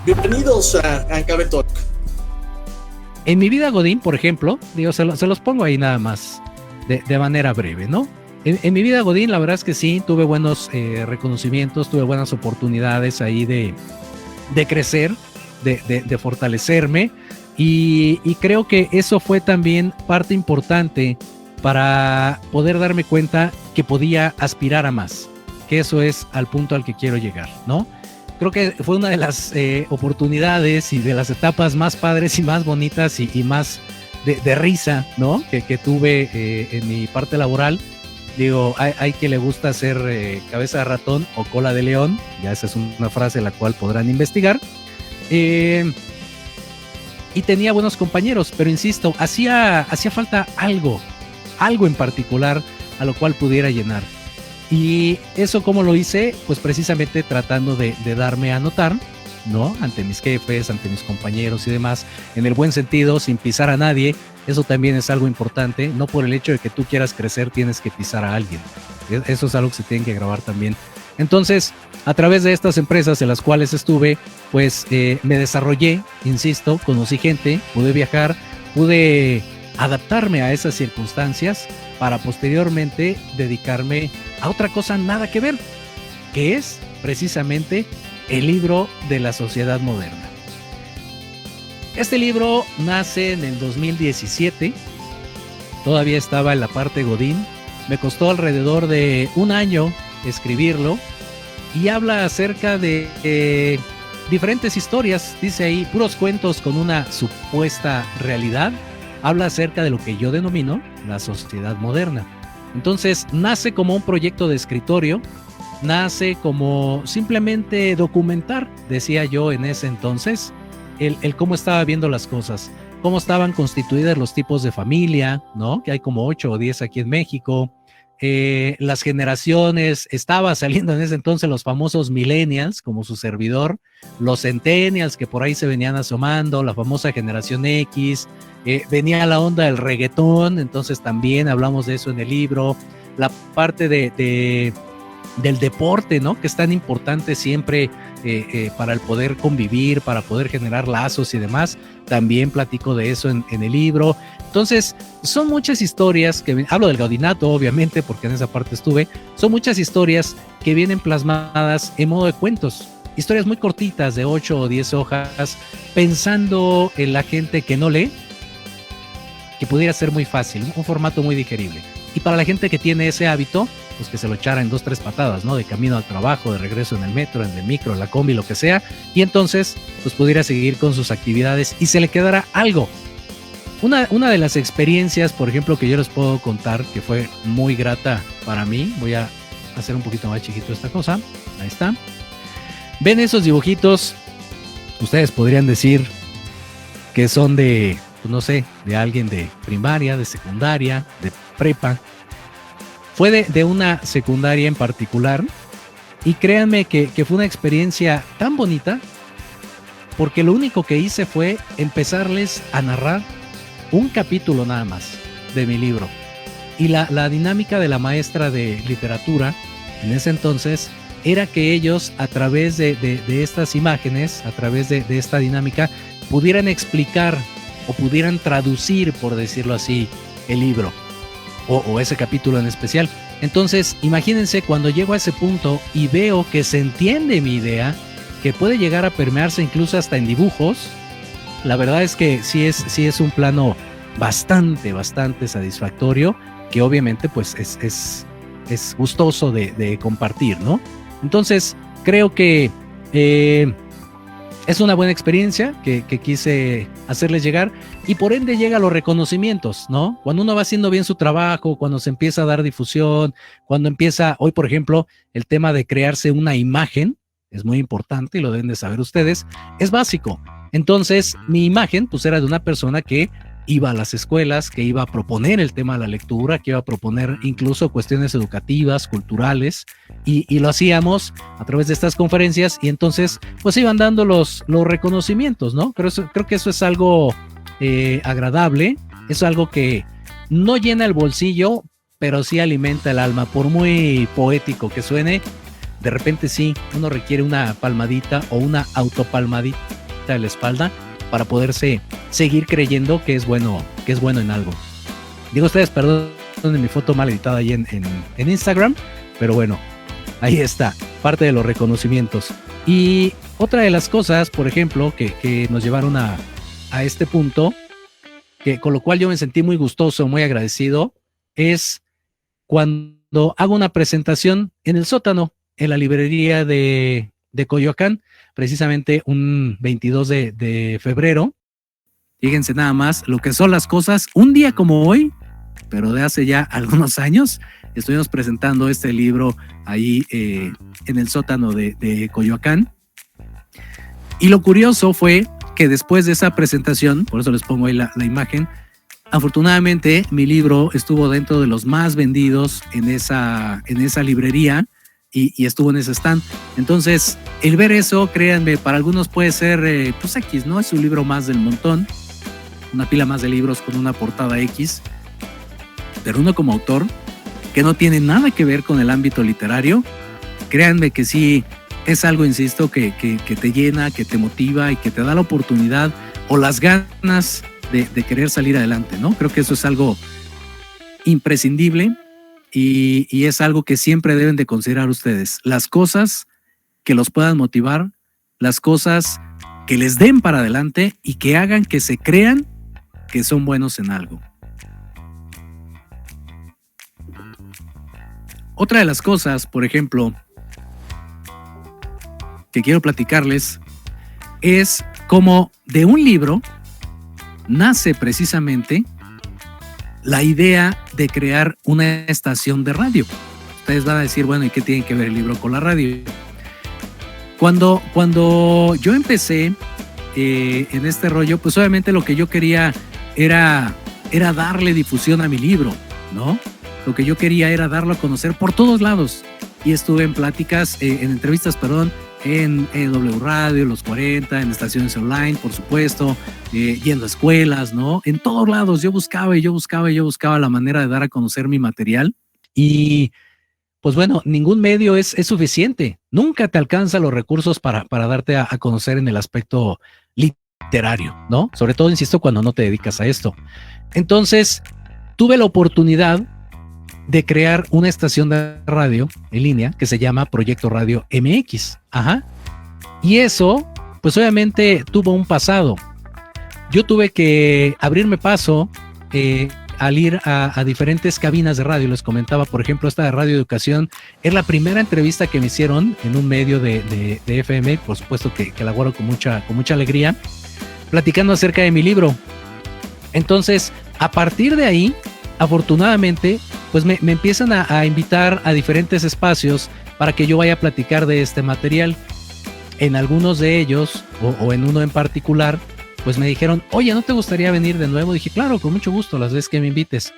Bienvenidos a Ancabe Talk. En mi vida Godín, por ejemplo, digo, se los pongo ahí nada más de manera breve, ¿no? En mi vida Godín, la verdad es que sí, tuve buenos reconocimientos, tuve buenas oportunidades ahí de crecer, de fortalecerme, y creo que eso fue también parte importante para poder darme cuenta que podía aspirar a más, que eso es al punto al que quiero llegar, ¿no? Creo que fue una de las oportunidades y de las etapas más padres y más bonitas y más de risa, ¿no? Que tuve en mi parte laboral. Digo, hay que le gusta hacer cabeza de ratón o cola de león, ya esa es una frase la cual podrán investigar. Y tenía buenos compañeros, pero insisto, hacía falta algo en particular a lo cual pudiera llenar. Y eso, ¿cómo lo hice? Pues precisamente tratando de darme a notar, ¿no? Ante mis jefes, ante mis compañeros y demás, en el buen sentido, sin pisar a nadie. Eso también es algo importante. No por el hecho de que tú quieras crecer tienes que pisar a alguien. Eso es algo que se tiene que grabar también. Entonces, a través de estas empresas en las cuales estuve, pues me desarrollé, insisto, conocí gente, pude viajar, pude adaptarme a esas circunstancias para posteriormente dedicarme a otra cosa nada que ver, que es precisamente el libro de la sociedad moderna. Este libro nace en el 2017, todavía estaba en la parte Godín, me costó alrededor de un año escribirlo y habla acerca de diferentes historias, dice ahí, puros cuentos con una supuesta realidad. Habla acerca de lo que yo denomino la sociedad moderna. Entonces, nace como un proyecto de escritorio, nace como simplemente documentar, decía yo en ese entonces, el cómo estaba viendo las cosas, cómo estaban constituidas los tipos de familia, ¿no? Que hay como 8 o 10 aquí en México. Las generaciones, estaba saliendo en ese entonces los famosos millennials, como su servidor, los centennials que por ahí se venían asomando, la famosa generación X, venía la onda del reggaetón, entonces también hablamos de eso en el libro, la parte del deporte, ¿no? Que es tan importante siempre para el poder convivir, para poder generar lazos y demás, también platico de eso en el libro. Entonces, son muchas historias que hablo del gaudinato, obviamente, porque en esa parte estuve. Son muchas historias que vienen plasmadas en modo de cuentos. Historias muy cortitas, de 8 o 10 hojas, pensando en la gente que no lee, que pudiera ser muy fácil, un formato muy digerible. Y para la gente que tiene ese hábito, pues que se lo echara en 2, 3 patadas, ¿no? De camino al trabajo, de regreso en el metro, en el micro, en la combi, lo que sea. Y entonces, pues pudiera seguir con sus actividades y se le quedara algo. Una de las experiencias, por ejemplo, que yo les puedo contar, que fue muy grata para mí, voy a hacer un poquito más chiquito esta cosa, ahí está. Ven esos dibujitos, ustedes podrían decir que son de, pues no sé, de alguien de primaria, de secundaria, de prepa. Fue de una secundaria en particular, y créanme que fue una experiencia tan bonita, porque lo único que hice fue empezarles a narrar un capítulo nada más de mi libro. Y la dinámica de la maestra de literatura en ese entonces era que ellos, a través de estas imágenes, a través de esta dinámica, pudieran explicar o pudieran traducir, por decirlo así, el libro o ese capítulo en especial. Entonces, imagínense cuando llego a ese punto y veo que se entiende mi idea, que puede llegar a permearse incluso hasta en dibujos. La verdad es que sí es un plano bastante satisfactorio, que obviamente pues es gustoso de compartir, ¿no? Entonces creo que es una buena experiencia que quise hacerles llegar, y por ende llega los reconocimientos, ¿no? Cuando uno va haciendo bien su trabajo, cuando se empieza a dar difusión, cuando empieza, hoy por ejemplo, el tema de crearse una imagen, es muy importante y lo deben de saber ustedes, es básico. Entonces, mi imagen pues era de una persona que iba a las escuelas, que iba a proponer el tema de la lectura, que iba a proponer incluso cuestiones educativas, culturales, y lo hacíamos a través de estas conferencias, y entonces pues iban dando los reconocimientos, ¿no? Creo que eso es algo agradable, es algo que no llena el bolsillo, pero sí alimenta el alma, por muy poético que suene. de repente sí, uno requiere una palmadita o una autopalmadita de la espalda para poderse seguir creyendo que es bueno en algo. Digo ustedes, perdonen mi foto mal editada ahí en Instagram, pero bueno, ahí está, parte de los reconocimientos. Y otra de las cosas, por ejemplo, que nos llevaron a este punto, que con lo cual yo me sentí muy gustoso, muy agradecido, es cuando hago una presentación en el sótano, en la librería de Coyoacán, precisamente un 22 de febrero. Fíjense nada más lo que son las cosas. Un día como hoy, pero de hace ya algunos años, estuvimos presentando este libro ahí en el sótano de Coyoacán. Y lo curioso fue que después de esa presentación, por eso les pongo ahí la imagen, afortunadamente mi libro estuvo dentro de los más vendidos en esa librería y estuvo en ese stand. Entonces, el ver eso, créanme, para algunos puede ser pues X, ¿no? Es un libro más del montón, una pila más de libros con una portada X, pero uno como autor que no tiene nada que ver con el ámbito literario, créanme que sí es algo, insisto, que te llena, que te motiva y que te da la oportunidad o las ganas de querer salir adelante, ¿no? Creo que eso es algo imprescindible y es algo que siempre deben de considerar ustedes. Las cosas que los puedan motivar, las cosas que les den para adelante y que hagan que se crean que son buenos en algo. Otra de las cosas, por ejemplo, que quiero platicarles es cómo de un libro nace precisamente la idea de crear una estación de radio. Ustedes van a decir, bueno, ¿y qué tiene que ver el libro con la radio? Cuando yo empecé en este rollo, pues obviamente lo que yo quería era darle difusión a mi libro, ¿no? Lo que yo quería era darlo a conocer por todos lados. Y estuve en pláticas, en entrevistas, en W Radio, Los 40, en estaciones online, por supuesto, yendo a escuelas, ¿no? En todos lados yo buscaba la manera de dar a conocer mi material. Y pues bueno, ningún medio es suficiente. Nunca te alcanza los recursos para darte a conocer en el aspecto literario, ¿no? Sobre todo, insisto, cuando no te dedicas a esto. Entonces, tuve la oportunidad de crear una estación de radio en línea que se llama Proyecto Radio MX. Ajá. Y eso, pues obviamente tuvo un pasado. Yo tuve que abrirme paso al ir a diferentes cabinas de radio. Les comentaba, por ejemplo, esta de Radio Educación es la primera entrevista que me hicieron en un medio de FM, por supuesto que la guardo con mucha alegría, platicando acerca de mi libro. Entonces, a partir de ahí, afortunadamente, pues me empiezan a invitar a diferentes espacios para que yo vaya a platicar de este material. En algunos de ellos, o en uno en particular, pues me dijeron, oye, ¿no te gustaría venir de nuevo? Dije, claro, con mucho gusto, las veces que me invites.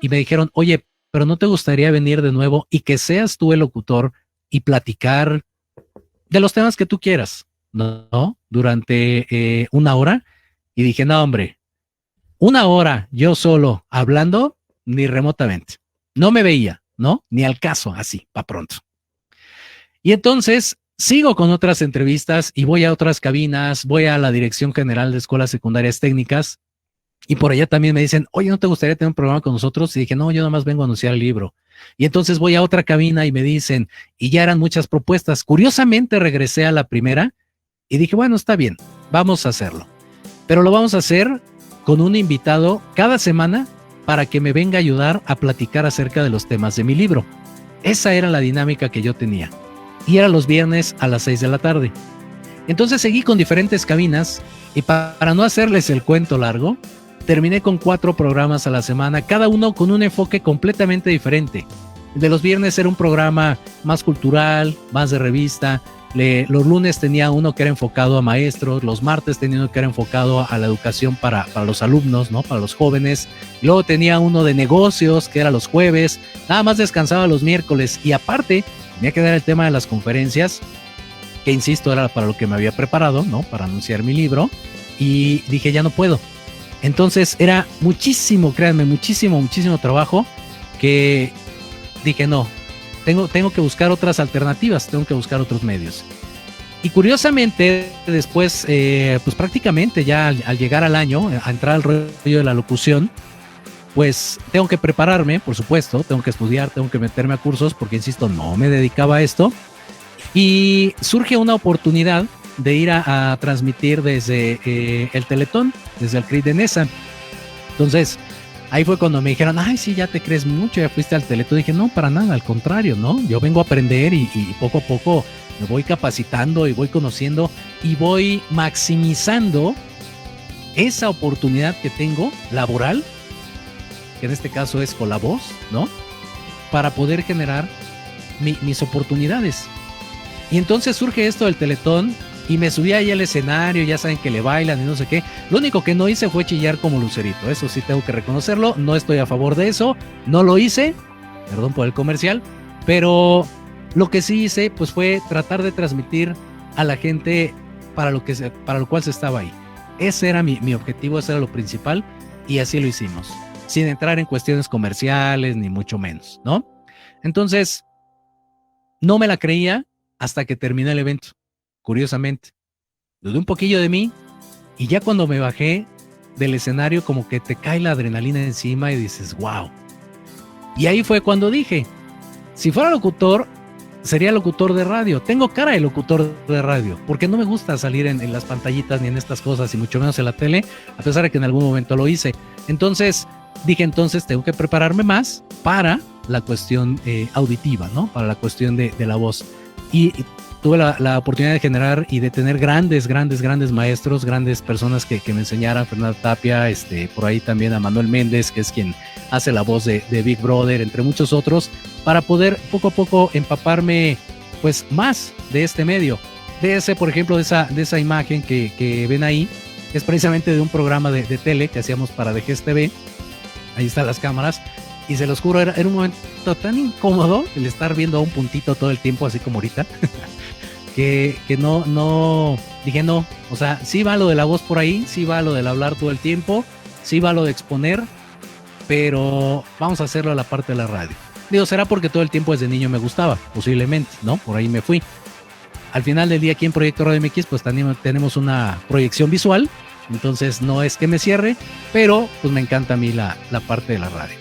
Y me dijeron, oye, pero ¿no te gustaría venir de nuevo y que seas tú el locutor y platicar de los temas que tú quieras, ¿no? Durante una hora. Y dije, no, hombre, una hora yo solo hablando, ni remotamente. No me veía, ¿no? Ni al caso, así, pa' pronto. Y entonces sigo con otras entrevistas y voy a otras cabinas, voy a la Dirección General de Escuelas Secundarias Técnicas y por allá también me dicen, oye, ¿no te gustaría tener un programa con nosotros? Y dije, no, yo nada más vengo a anunciar el libro. Y entonces voy a otra cabina y me dicen, y ya eran muchas propuestas. Curiosamente regresé a la primera y dije, bueno, está bien, vamos a hacerlo. Pero lo vamos a hacer con un invitado cada semana para que me venga a ayudar a platicar acerca de los temas de mi libro. Esa era la dinámica que yo tenía. Y era los viernes a las 6 de la tarde. Entonces seguí con diferentes cabinas y para no hacerles el cuento largo, terminé con 4 programas a la semana, cada uno con un enfoque completamente diferente. El de los viernes era un programa más cultural, más de revista. Los lunes tenía uno que era enfocado a maestros, los martes tenía uno que era enfocado a la educación para los alumnos, ¿no? Para los jóvenes. Y luego tenía uno de negocios, que era los jueves. Nada más descansaba los miércoles. Y aparte, tenía que dar el tema de las conferencias, que insisto, era para lo que me había preparado, ¿no? Para anunciar mi libro. Y dije, ya no puedo. Entonces era muchísimo, créanme, muchísimo trabajo que dije, no, tengo que buscar otras alternativas, tengo que buscar otros medios. Y curiosamente, después, pues prácticamente ya al llegar al año, a entrar al rollo de la locución, pues tengo que prepararme, por supuesto, tengo que estudiar, tengo que meterme a cursos, porque insisto, no me dedicaba a esto. Y surge una oportunidad de ir a transmitir desde el Teletón, desde el CRIT de Nesa. Entonces, ahí fue cuando me dijeron, ay, sí, ya te crees mucho, ya fuiste al Teletón. Y dije, no, para nada, al contrario, ¿no? Yo vengo a aprender y poco a poco me voy capacitando y voy conociendo y voy maximizando esa oportunidad que tengo laboral, que en este caso es con la voz, ¿no? Para poder generar mis oportunidades. Y entonces surge esto del Teletón y me subí ahí al escenario, ya saben que le bailan y no sé qué. Lo único que no hice fue chillar como Lucerito, eso sí tengo que reconocerlo, no estoy a favor de eso, no lo hice, perdón por el comercial, pero lo que sí hice pues fue tratar de transmitir a la gente para lo cual se estaba ahí. Ese era mi objetivo, ese era lo principal y así lo hicimos, sin entrar en cuestiones comerciales ni mucho menos, ¿no? Entonces, no me la creía hasta que terminé el evento, curiosamente. Dudé un poquillo de mí y ya cuando me bajé del escenario como que te cae la adrenalina encima y dices, wow. Y ahí fue cuando dije, si fuera locutor, sería locutor de radio. Tengo cara de locutor de radio, porque no me gusta salir en las pantallitas ni en estas cosas y mucho menos en la tele, a pesar de que en algún momento lo hice. Entonces dije, tengo que prepararme más para la cuestión auditiva, ¿no? Para la cuestión de la voz. Y tuve la oportunidad de generar y de tener grandes maestros, grandes personas que me enseñaran, Fernanda Tapia, por ahí también a Manuel Méndez, que es quien hace la voz de Big Brother, entre muchos otros, para poder poco a poco empaparme pues más de este medio. De ese, por ejemplo, de esa imagen que ven ahí, es precisamente de un programa de tele que hacíamos para Vejez TV. Ahí están las cámaras. Y se los juro, era un momento tan incómodo el estar viendo a un puntito todo el tiempo, así como ahorita, que no, dije no, o sea, sí va lo de la voz por ahí, sí va lo del hablar todo el tiempo, sí va lo de exponer, pero vamos a hacerlo a la parte de la radio. Digo, será porque todo el tiempo desde niño me gustaba, posiblemente, ¿no? Por ahí me fui. Al final del día aquí en Proyecto Radio MX, pues tenemos una proyección visual, entonces no es que me cierre, pero pues me encanta a mí la parte de la radio.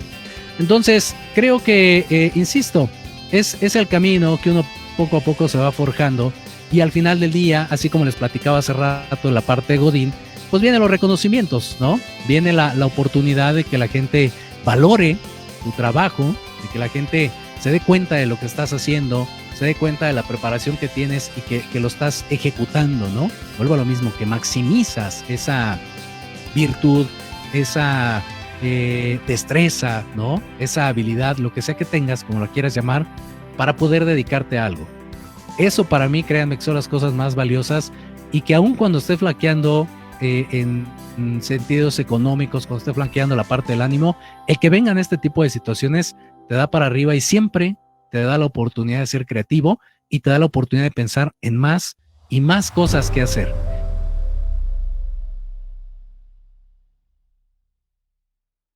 Entonces, creo que, insisto, es el camino que uno poco a poco se va forjando y al final del día, así como les platicaba hace rato en la parte de Godín, pues vienen los reconocimientos, ¿no? Viene la oportunidad de que la gente valore tu trabajo, de que la gente se dé cuenta de lo que estás haciendo, se dé cuenta de la preparación que tienes y que lo estás ejecutando, ¿no? Vuelvo a lo mismo, que maximizas esa virtud, esa destreza, ¿no? Esa habilidad, lo que sea que tengas, como lo quieras llamar, para poder dedicarte a algo. Eso para mí, créanme, que son las cosas más valiosas y que aun cuando esté flaqueando en sentidos económicos, cuando esté flaqueando la parte del ánimo, el que vengan este tipo de situaciones te da para arriba y siempre te da la oportunidad de ser creativo y te da la oportunidad de pensar en más y más cosas que hacer.